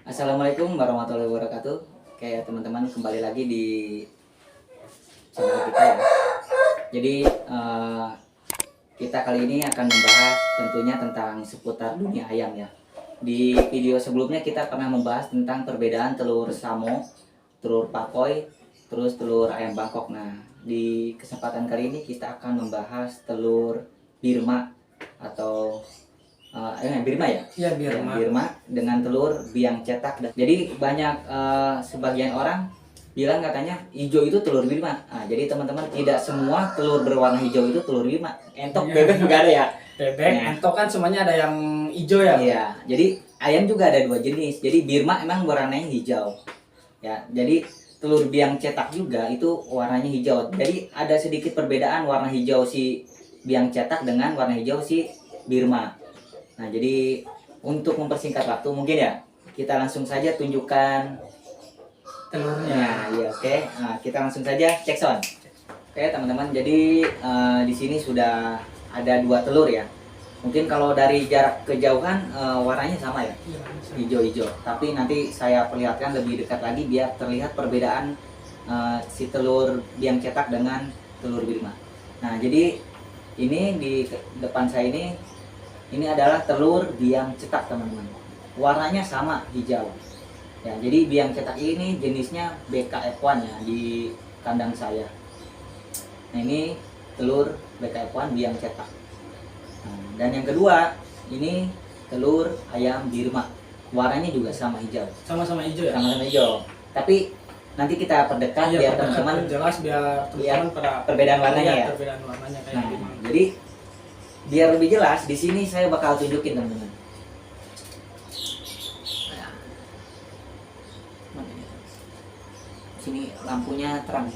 Assalamualaikum warahmatullahi wabarakatuh. Kayak teman-teman kembali lagi di channel kita ya. Jadi kita kali ini akan membahas tentunya tentang seputar dunia ayam ya. Di video sebelumnya kita pernah membahas tentang perbedaan telur samo, telur pakoy, terus telur ayam Bangkok. Nah, di kesempatan kali ini kita akan membahas telur Birma atau Birma ya? Iya, Birma. Birma dengan telur biang cetak. Jadi banyak sebagian orang bilang katanya hijau itu telur Birma. Nah, jadi teman-teman tidak semua telur berwarna hijau itu telur Birma. Entok bebek juga ada ya. Bebek, entok kan semuanya ada yang hijau ya. Iya. Jadi ayam juga ada dua jenis. Jadi Birma emang warnanya hijau. Ya. Jadi telur biang cetak juga itu warnanya hijau. Jadi ada sedikit perbedaan warna hijau si biang cetak dengan warna hijau si Birma. Nah, jadi untuk mempersingkat waktu mungkin ya kita langsung saja tunjukkan Telurnya. Nah, iya oke. Nah, kita langsung saja cek sound. Oke, teman-teman. Jadi di sini sudah ada dua telur ya. Mungkin kalau dari jarak kejauhan warnanya sama ya, hijau-hijau. Tapi nanti saya perlihatkan lebih dekat lagi biar terlihat perbedaan si telur biang cetak dengan telur Birma. Nah, jadi ini di depan saya ini adalah telur biang cetak teman-teman. Warnanya sama hijau. Ya, jadi biang cetak ini jenisnya BKF1 ya di kandang saya. Nah, ini telur BKF1 biang cetak. Nah, dan yang kedua ini telur ayam Birma. Warnanya juga sama hijau. Sama-sama hijau ya. Sama-sama hijau. Tapi nanti kita perdekat biar teman-teman jelas biar teman-teman pada perbedaan warnanya ya. Perbedaan warnanya kayak Nah, gimana. jadi biar lebih jelas di sini saya bakal tunjukin teman-teman. Sini lampunya terang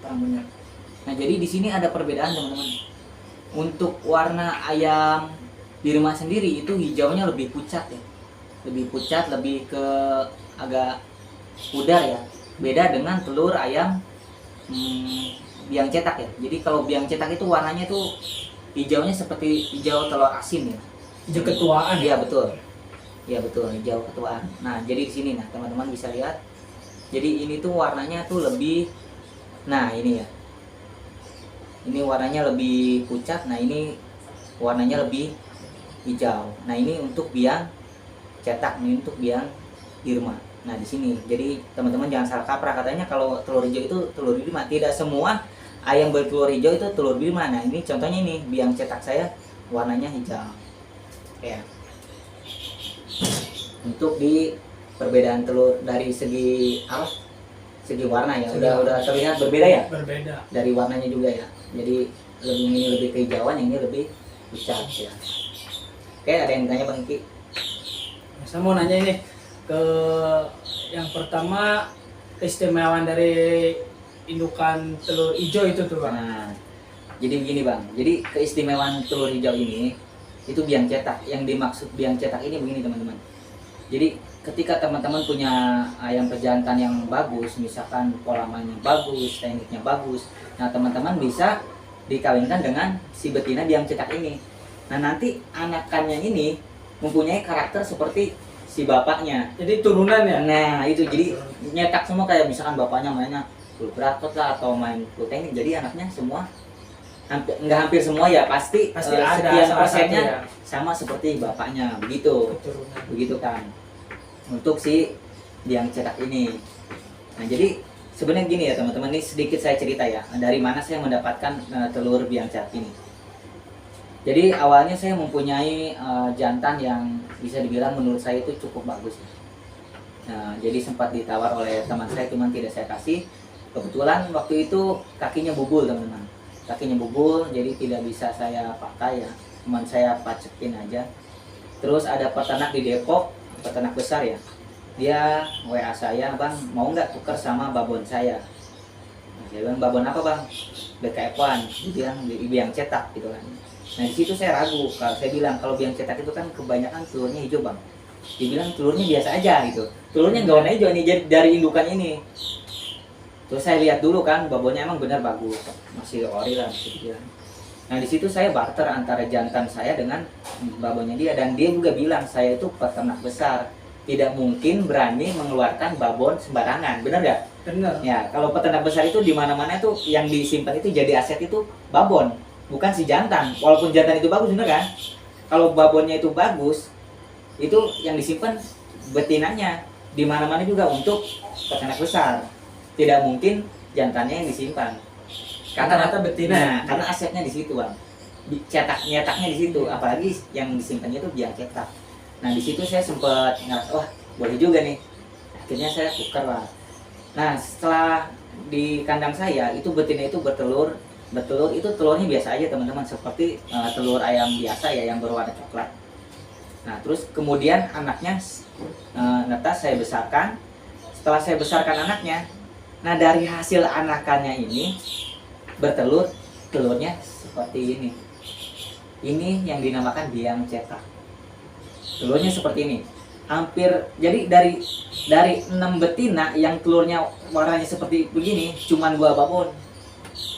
benar. Nah, jadi di sini ada perbedaan teman-teman. Untuk warna ayam Birma sendiri itu hijaunya lebih pucat ya, lebih pucat, lebih ke agak pudar ya. Beda dengan telur ayam biang cetak ya. Jadi kalau biang cetak itu warnanya tuh hijaunya seperti hijau telur asin ya. Hijau ketuaan. Iya betul. Iya betul, hijau ketuaan. Nah, jadi di sini nah teman-teman bisa lihat. Jadi ini tuh warnanya tuh lebih, nah ini ya. Ini warnanya lebih pucat. Nah, ini warnanya lebih hijau. Nah, ini untuk biang cetak, ini untuk biang Birma. Nah, di sini. Jadi teman-teman jangan salah kaprah, katanya kalau telur hijau itu telur Birma. Tidak semua ayam bertelur hijau itu telur Birma. Nah, ini contohnya ini biang cetak saya warnanya hijau. Ya. Untuk di perbedaan telur dari segi apa? Segi warna ya. Udah terlihat berbeda ya? Berbeda. Dari warnanya juga ya. Jadi ini lebih kehijauan, yang ini lebih pucat ya. Oke, ada yang tanya Bang Iki? Saya mau nanya ini ke yang pertama, keistimewaan dari indukan telur hijau itu tuh Bang. Nah, jadi begini Bang. Jadi keistimewaan telur hijau ini itu biang cetak. Yang dimaksud biang cetak ini begini teman-teman. Jadi ketika teman-teman punya ayam pejantan yang bagus, misalkan polamanya bagus, tekniknya bagus, nah teman-teman bisa dikawinkan dengan si betina biang cetak ini. Nah, nanti anakannya ini mempunyai karakter seperti si bapaknya. Jadi turunan ya. Nah, itu jadi nyetak semua, kayak misalkan bapaknya mainnya full brakot lah atau main full teknik, jadi anaknya semua hampir semua ya pasti ada sekian salah persennya satu ya. sama seperti bapaknya, begitu Keturunan. begitu kan untuk si biang cetak ini. Nah, jadi sebenarnya gini ya teman-teman, ini sedikit saya cerita ya dari mana saya mendapatkan telur biang cetak ini. Jadi awalnya saya mempunyai jantan yang bisa dibilang menurut saya itu cukup bagus. Nah, jadi sempat ditawar oleh teman saya, cuman tidak saya kasih. Kebetulan waktu itu kakinya bubul teman-teman, kakinya bubul, jadi tidak bisa saya pakai ya, cuman saya pacekin aja. Terus ada peternak di Depok, peternak besar ya, dia WA saya, Bang mau nggak tuker sama babon saya. Nah, saya bilang babon apa Bang? BKF1. Dia bilang biang cetak gitu kan. Nah, di situ saya ragu. Kalau saya bilang kalau biang cetak itu kan kebanyakan telurnya hijau Bang. Dia bilang telurnya biasa aja gitu, telurnya nggak warna hijau nih dari indukan ini. Terus saya lihat dulu kan, babonnya emang benar bagus, masih ori lah gitu. Nah, di situ saya barter antara jantan saya dengan babonnya dia, dan dia juga bilang saya itu peternak besar. tidak mungkin berani mengeluarkan babon sembarangan, benar nggak? Benar. Ya, kalau peternak besar itu di mana-mana tuh yang disimpan itu jadi aset itu babon, bukan si jantan. Walaupun jantan itu bagus, bener kan? Kalau babonnya itu bagus, itu yang disimpan betinanya. Di mana-mana juga untuk peternak besar. Tidak mungkin jantannya yang disimpan. Rata-rata betina. Nah, karena asetnya di situ, Bang. Nyetaknya di situ, apalagi yang disimpannya itu biang cetak. Nah, di situ saya sempat ngerasa, wah, boleh juga nih. Akhirnya saya tukar lah. Nah, setelah di kandang saya itu betina itu bertelur itu telurnya biasa aja teman-teman, seperti telur ayam biasa ya yang berwarna coklat. Nah, terus kemudian anaknya netas saya besarkan. Setelah saya besarkan anaknya, nah dari hasil anakannya ini bertelur, telurnya seperti ini. Ini yang dinamakan biang cetak. Telurnya seperti ini. Hampir jadi dari 6 betina yang telurnya warnanya seperti begini cuma 2 babon.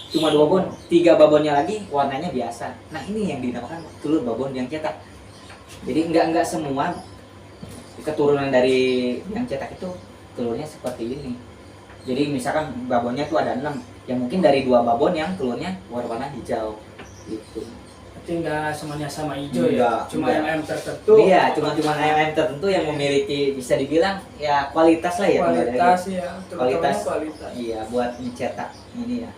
Cuma 2 babon, 3 babonnya lagi warnanya biasa. Nah, ini yang dinamakan telur babon biang cetak. Jadi enggak semua keturunan dari biang cetak itu telurnya seperti ini. Jadi misalkan babonnya tuh ada 6, yang mungkin dari 2 babon yang telurnya warna hijau gitu. Tinggal semuanya sama hijau Enggak, ya, cuma enggak. yang ayam tertentu. Iya, cuma ayam tertentu yang memiliki bisa dibilang ya kualitas lah ya. Kualitas ya, terutama Kualitas. Iya, buat mencetak ini ya.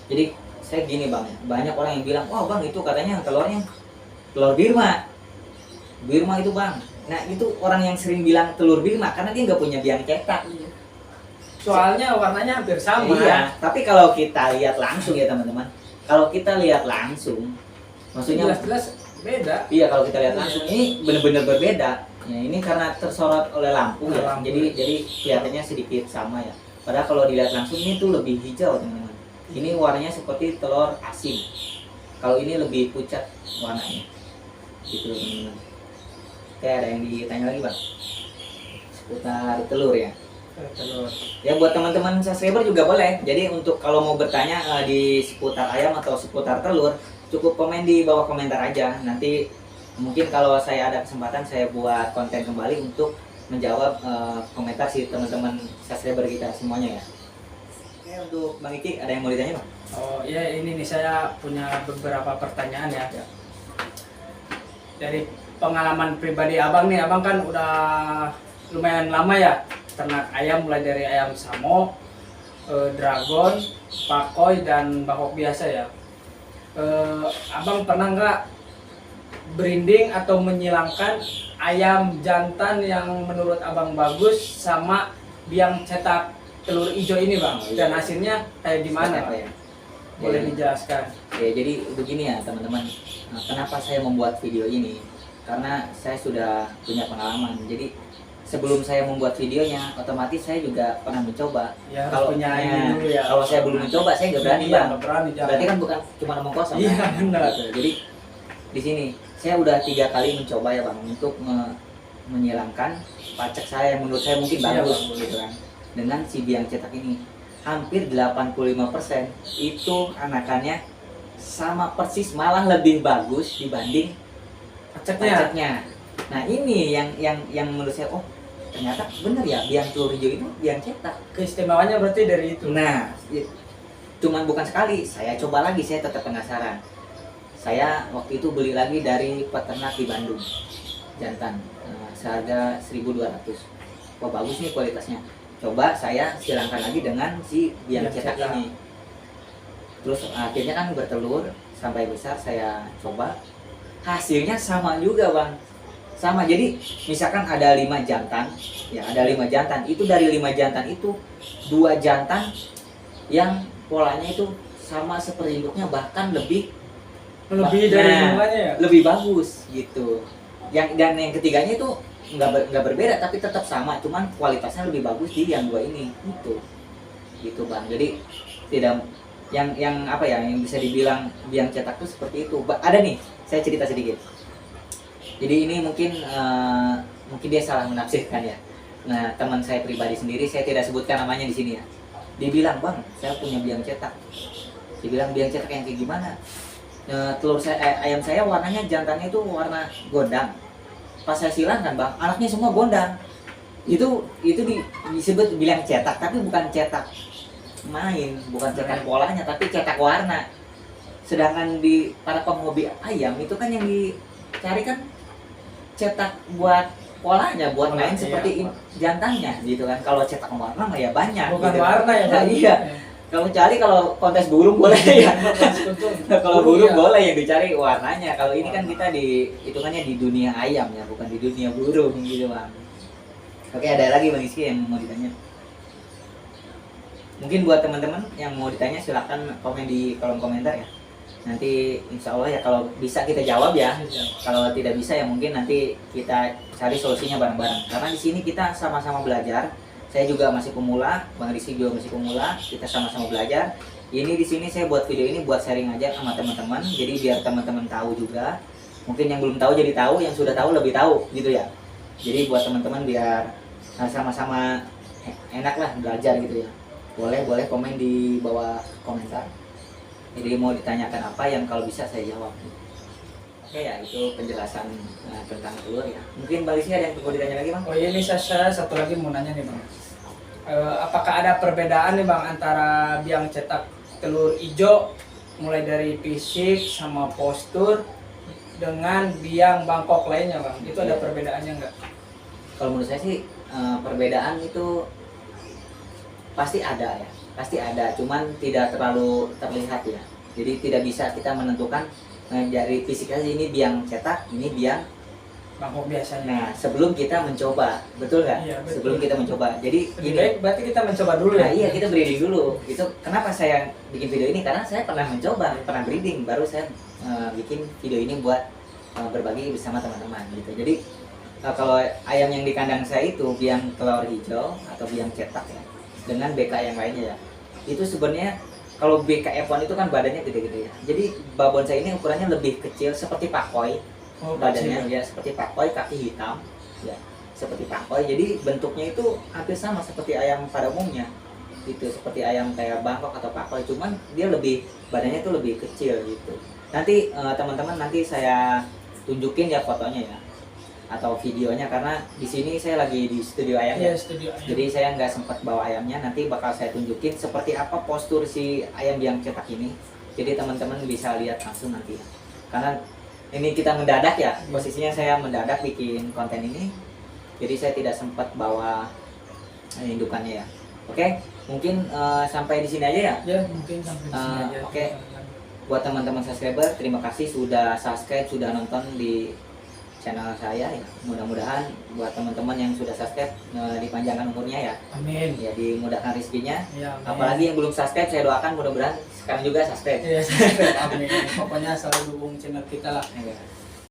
Jadi saya gini Bang, banyak orang yang bilang, wah Bang itu katanya telurnya telur Birma. Birma itu Bang. Nah itu orang yang sering bilang telur Birma karena dia nggak punya biang cetak. Iya. Soalnya warnanya hampir sama. Iya, tapi kalau kita lihat langsung ya teman-teman, kalau kita lihat langsung, maksudnya jelas-jelas beda. iya kalau kita lihat langsung ini benar-benar berbeda. Ya ini karena tersorot oleh lampu ya, Lampu. jadi kelihatannya sedikit sama ya. Padahal kalau dilihat langsung ini tuh lebih hijau teman-teman. Ini warnanya seperti telur asin. Kalau ini lebih pucat warnanya. Gitu teman-teman. Oke, ada yang ditanya lagi Bang? Seputar telur ya. Telur. Ya buat teman-teman subscriber juga boleh. Jadi untuk kalau mau bertanya di seputar ayam atau seputar telur, cukup komen di bawah komentar aja. Nanti mungkin kalau saya ada kesempatan saya buat konten kembali untuk menjawab komentar si teman-teman subscriber kita semuanya ya. Oke, untuk Bang Iki ada yang mau ditanya Bang? Oh iya, ini nih saya punya beberapa pertanyaan ya. Ya. Dari pengalaman pribadi abang nih, abang kan udah lumayan lama ya ternak ayam, mulai dari ayam samo, dragon, pakoi, dan bakok biasa ya. Abang pernah nggak breeding atau menyilangkan ayam jantan yang menurut abang bagus sama biang cetak telur hijau ini Bang? Dan hasilnya kayak gimana? Seperti apa ya? Boleh Ya. dijelaskan? Ya, jadi begini ya teman-teman. Nah, kenapa saya membuat video ini? Karena saya sudah punya pengalaman. Jadi sebelum saya membuat videonya, otomatis saya juga pernah mencoba. Ya, Kalau punya ya, ini dulu ya. kalau saya belum mencoba, saya nggak berani Iya, Bang. nggak berani, jangan. Berarti kan bukan cuma ngomong kosong. Iya, kan? benar. Gitu. Jadi di sini saya udah 3 kali mencoba ya Bang untuk menyilangkan pacak saya yang menurut saya mungkin Iya, bagus Bang. gitu kan. Dengan si biang cetak ini hampir 85% itu anakannya sama persis, malah lebih bagus dibanding pacaknya. Nah ini yang menurut saya, oh ternyata bener ya biang telur hijau itu biang cetak. Keistimewaannya berarti dari itu. Nah cuman bukan sekali, saya coba lagi, saya tetap penasaran. Saya waktu itu beli lagi dari peternak di Bandung, jantan, seharga 1.200. Wah bagus nih kualitasnya. Coba saya silangkan lagi dengan si biang cetak ini. Terus akhirnya kan bertelur sampai besar, saya coba. Hasilnya sama juga Bang. Sama, jadi misalkan ada 5 jantan, ya ada 5 jantan. Itu dari 5 jantan itu 2 jantan yang polanya itu sama seperti induknya, bahkan lebih dari semuanya ya. lebih bagus gitu. Dan yang ketiganya itu nggak berbeda tapi tetap sama, cuman kualitasnya lebih bagus di yang 2 ini gitu Bang. Jadi tidak yang apa ya, yang bisa dibilang biang cetak tuh seperti itu. Ada nih, saya cerita sedikit. Jadi ini mungkin dia salah menafsirkan ya. Nah teman saya pribadi sendiri, saya tidak sebutkan namanya di sini ya. Dia bilang, Bang saya punya biang cetak. Dia bilang biang cetak yang kayak gimana? Telur saya, ayam saya warnanya jantannya itu warna gondang. Pas saya silangkan Bang, anaknya semua gondang. disebut bilang cetak, tapi bukan cetak main, bukan cetak polanya, tapi cetak warna. Sedangkan di para penghobi ayam itu kan yang dicari kan cetak buat polanya, buat main seperti jantannya gitu kan. Kalau cetak warna mah ya banyak. Bukan gitu. warna ya, Nah, Bang? iya. Kamu cari kalau kontes burung boleh ya. Kalau burung boleh yang dicari warnanya. Kalau ini kan kita hitungannya di dunia ayam ya, bukan di dunia burung gitu bang. Oke, ada lagi Bang Rizky yang mau ditanya? Mungkin buat teman-teman yang mau ditanya silakan komen di kolom komentar ya. Nanti insya Allah ya kalau bisa kita jawab ya. Kalau tidak bisa ya mungkin nanti kita cari solusinya bareng-bareng. Karena di sini kita sama-sama belajar. Saya juga masih pemula, Bang Rizky juga masih pemula. Kita sama-sama belajar. Ini di sini saya buat video ini buat sharing aja sama teman-teman. Jadi biar teman-teman tahu juga. Mungkin yang belum tahu jadi tahu, yang sudah tahu lebih tahu gitu ya. Jadi buat teman-teman biar sama-sama enak lah belajar gitu ya. Boleh komen di bawah komentar. Jadi mau ditanyakan apa yang kalau bisa saya jawab. Oke ya, itu penjelasan tentang telur ya. Mungkin Bang Rizky ada yang perlu ditanya lagi Bang? Oh iya, ini saya satu lagi mau nanya nih Bang. Apakah ada perbedaan nih Bang antara biang cetak telur hijau mulai dari fisik sama postur dengan biang Bangkok lainnya Bang? Itu ada perbedaannya nggak? Kalau menurut saya sih perbedaan itu pasti ada ya, pasti ada, cuman tidak terlalu terlihat ya. Jadi tidak bisa kita menentukan dari fisik aja ini biang cetak, ini biang Bangkok biasanya. Nah, sebelum kita mencoba, betul nggak? Iya, betul. Sebelum kita mencoba. Jadi Lebih baik berarti kita mencoba dulu Nah, ya. iya kita breeding dulu. Itu kenapa saya bikin video ini? Karena saya pernah mencoba, pernah breeding, baru saya bikin video ini buat berbagi bersama teman-teman gitu. Jadi kalau ayam yang di kandang saya itu biang telur hijau atau biang cetak ya, dengan BK yang lainnya ya. Itu sebenarnya kalau BK F1 itu kan badannya gede-gede ya. Jadi babon saya ini ukurannya lebih kecil seperti pakoi. Oh, Badannya kecil. ya seperti pakoi, kaki hitam ya. Seperti pakoi. Jadi bentuknya itu hampir sama seperti ayam pada umumnya. Itu seperti ayam kayak Bangkok atau pakoi, cuman dia lebih badannya itu lebih kecil gitu. Nanti teman-teman nanti saya tunjukin ya fotonya ya atau videonya, karena di sini saya lagi di studio ayam ya. Iya, studio ayam. Jadi saya nggak sempat bawa ayamnya, nanti bakal saya tunjukin seperti apa postur si ayam yang cetak ini. Jadi teman-teman bisa lihat langsung nanti ya. Karena ini kita mendadak ya, posisinya saya mendadak bikin konten ini. Jadi saya tidak sempat bawa indukannya ya. Oke, mungkin sampai di sini aja ya. Ya, mungkin sampai di sini aja. Oke. Buat teman-teman subscriber, terima kasih sudah subscribe, sudah nonton di channel saya ya. Mudah-mudahan buat teman-teman yang sudah subscribe dipanjangkan umurnya ya. Amin. Ya, dimudahkan rezekinya. Ya, amin. Apalagi yang belum subscribe, saya doakan mudah-mudahan sekarang juga subscribe. Iya, amin. Pokoknya selalu dukung channel kita lah. Ya.